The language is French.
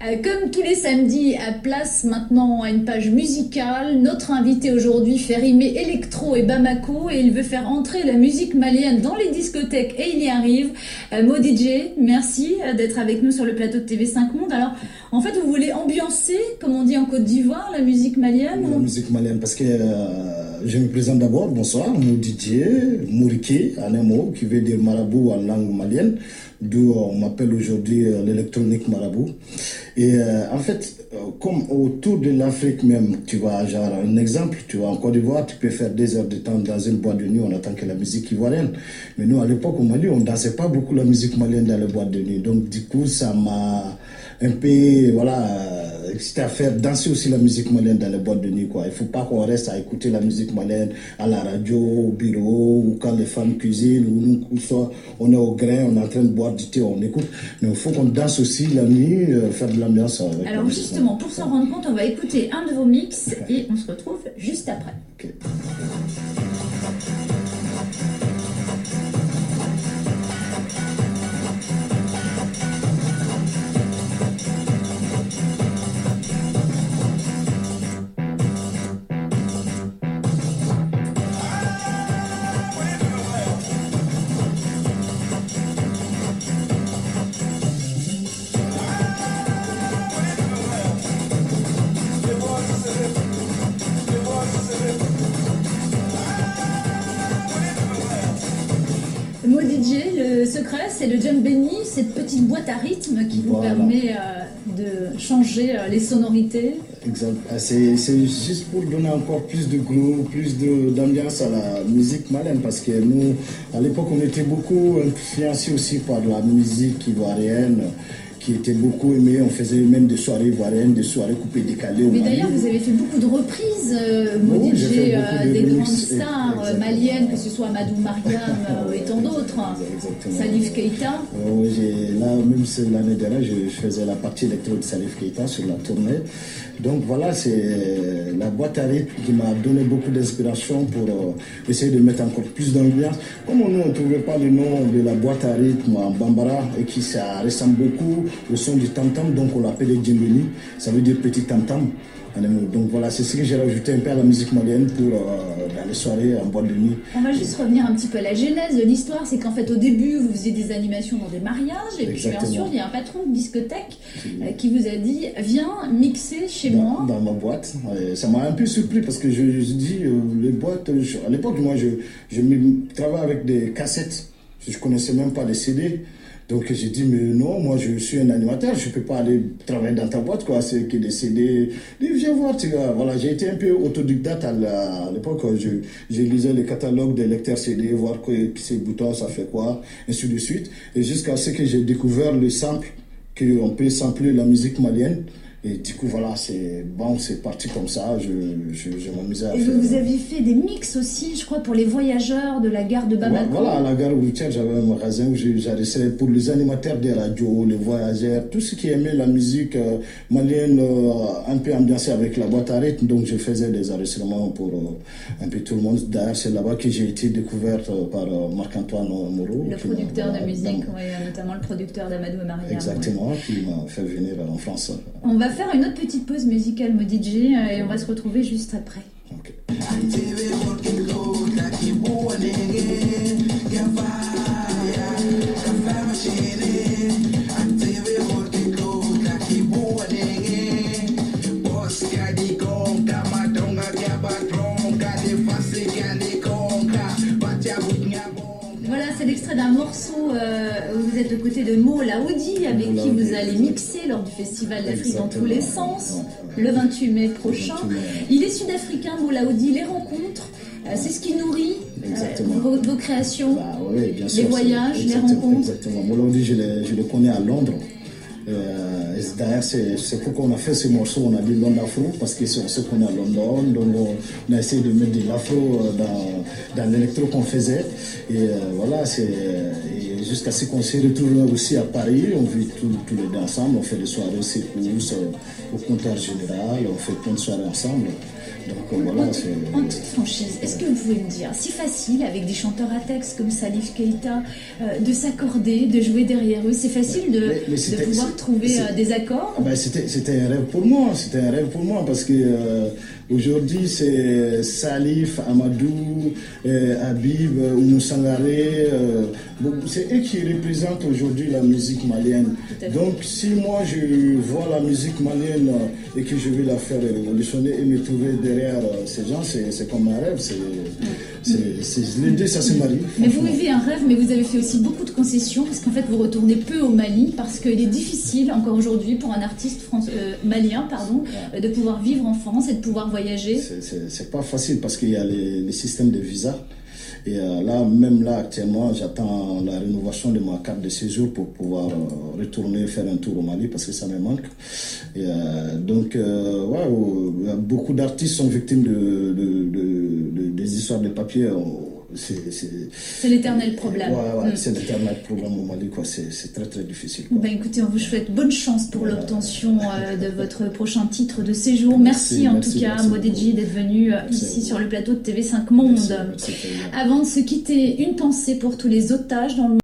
Comme tous les samedis, place maintenant à une page musicale. Notre invité aujourd'hui fait rimer électro et Bamako et il veut faire entrer la musique malienne dans les discothèques et il y arrive. Mo DJ, merci d'être avec nous sur le plateau de TV5 Monde. Alors, en fait, vous voulez ambiancer, comme on dit en Côte d'Ivoire, la musique malienne? La musique malienne, parce que je me présente d'abord, bonsoir, Mo DJ, Mouriki, en un mot, qui veut dire marabout en langue malienne, d'où on m'appelle aujourd'hui l'électronique marabout. Et en fait, comme autour de l'Afrique même, tu vois, genre un exemple, tu vois, en Côte d'Ivoire, tu peux faire 2 heures de temps dans une boîte de nuit, on attend que la musique ivoirienne. Mais nous, à l'époque, au Mali, on ne dansait pas beaucoup la musique malienne dans les boîtes de nuit. Donc, du coup, ça m'a un peu, voilà, excité à faire danser aussi la musique malienne dans les boîtes de nuit, quoi. Il ne faut pas qu'on reste à écouter la musique malienne à la radio, au bureau, ou quand les femmes cuisinent, ou nous, soit on est au grain, on est en train de boire du thé, on écoute. Mais il faut qu'on danse aussi la nuit, faire de l'ambiance. Alors justement, pour s'en rendre compte, on va écouter un de vos mix et on se retrouve juste après. Okay. Mo DJ, le secret, c'est le djembé, cette petite boîte à rythme qui vous permet de changer les sonorités. Exact. C'est juste pour donner encore plus de groove, plus d'ambiance à la musique malienne, parce que nous, à l'époque, on était beaucoup influencés aussi par la musique ivoirienne, qui était beaucoup aimée. On faisait même des soirées ivoiriennes, des soirées coupées décalées. Mais d'ailleurs, vous avez fait beaucoup de reprises, Mo DJ, des grandes stars maliennes, que ce soit Amadou Mariam et tant d'autres. Salif Keita. Oui, là, même l'année dernière, je faisais la partie électro de Salif Keita sur la tournée. Donc voilà, c'est la boîte à rythme qui m'a donné beaucoup d'inspiration pour essayer de mettre encore plus d'ambiance. Comme nous, on ne trouvait pas le nom de la boîte à rythme en bambara et qui ça ressemble beaucoup au son du tam-tam, donc on l'appelait djembé, ça veut dire petit tam-tam. Donc voilà, c'est ce que j'ai rajouté un peu à la musique malienne pour dans les soirées en boîte de nuit. On va juste revenir un petit peu à la genèse de l'histoire. C'est qu'en fait au début vous faisiez des animations dans des mariages et puis bien sûr il y a un patron de discothèque qui vous a dit viens mixer chez moi. Dans ma boîte. Ça m'a un peu surpris parce que je dis les boîtes, à l'époque moi je travaillais avec des cassettes, je connaissais même pas les CD. Donc j'ai dit, mais non, moi je suis un animateur, je ne peux pas aller travailler dans ta boîte, quoi, c'est que des CD. Viens voir, tu vois. Voilà, j'ai été un peu autodidacte à l'époque, je lisais les catalogues des lecteurs CD, voir que ces boutons, ça fait quoi, ainsi de suite. Et jusqu'à ce que j'ai découvert le sample, qu'on peut sampler la musique malienne. Et du coup, voilà, c'est parti comme ça, je m'amusais à faire. Et vous aviez fait des mix aussi, je crois, pour les voyageurs de la gare de Bamako. Voilà, à la gare routière, j'avais un magasin où j'adressais pour les animateurs des radios, les voyageurs, tous ceux qui aimaient la musique malienne, un peu ambiancée avec la boîte à rythme. Donc, je faisais des enregistrements pour un peu tout le monde. D'ailleurs, c'est là-bas que j'ai été découverte par Marc-Antoine Moreau. Le producteur de musique, oui, notamment le producteur d'Amadou et Mariam. Exactement, qui m'a fait venir en France. On va faire une autre petite pause musicale, Mo DJ, et on va se retrouver juste après. Okay. Voilà, c'est l'extrait d'un morceau où vous êtes aux côtés de Mo Laoudi, avec qui vous allez mixer lors du Festival d'Afrique dans tous les sens, le 28 mai prochain. Il est sud-africain, Mo Laoudi, les rencontres, c'est ce qui nourrit vos créations, oui, bien sûr, les voyages, les rencontres. Exactement. Mo Laoudi, je le connais à Londres. D'ailleurs, c'est pourquoi on a fait ce morceau, on a dit Londres Afro, parce que c'est ce qu'on est à London, donc on a essayé de mettre de l'afro dans l'électro qu'on faisait. Et voilà, jusqu'à ce qu'on se retrouve aussi à Paris, on vit tous les deux ensemble, on fait des soirées secousses au comptoir général, on fait plein de soirées ensemble. Donc voilà, c'est... En toute franchise, est-ce que vous pouvez me dire, c'est facile avec des chanteurs à texte comme Salif Keita de s'accorder, de jouer derrière eux? C'est facile de pouvoir trouver des accords? Ah ben c'était un rêve pour moi, parce que aujourd'hui c'est Salif, Amadou, Habib, Oumou Sangaré, bon, c'est eux qui représentent aujourd'hui la musique malienne. Donc si moi je vois la musique malienne et que je vais la faire révolutionner et me trouver derrière ces gens, c'est comme un rêve, les deux ça se marie. Mais vous vivez un rêve, mais vous avez fait aussi beaucoup de concessions, parce qu'en fait vous retournez peu au Mali, parce qu'il est difficile encore aujourd'hui pour un artiste malien de pouvoir vivre en France et de pouvoir voyager. C'est pas facile parce qu'il y a les systèmes de visa. Et là actuellement, j'attends la rénovation de ma carte de séjour pour pouvoir retourner faire un tour au Mali parce que ça me manque. Et donc, beaucoup d'artistes sont victimes des histoires de papier. C'est l'éternel problème. C'est l'éternel problème au Mali, quoi. C'est très très difficile, quoi. Ben écoutez, on vous souhaite bonne chance pour l'obtention de votre prochain titre de séjour. Merci en tout cas, Modedji, d'être venu ici sur le plateau de TV5 Monde. Merci. Avant de se quitter, une pensée pour tous les otages dans le monde.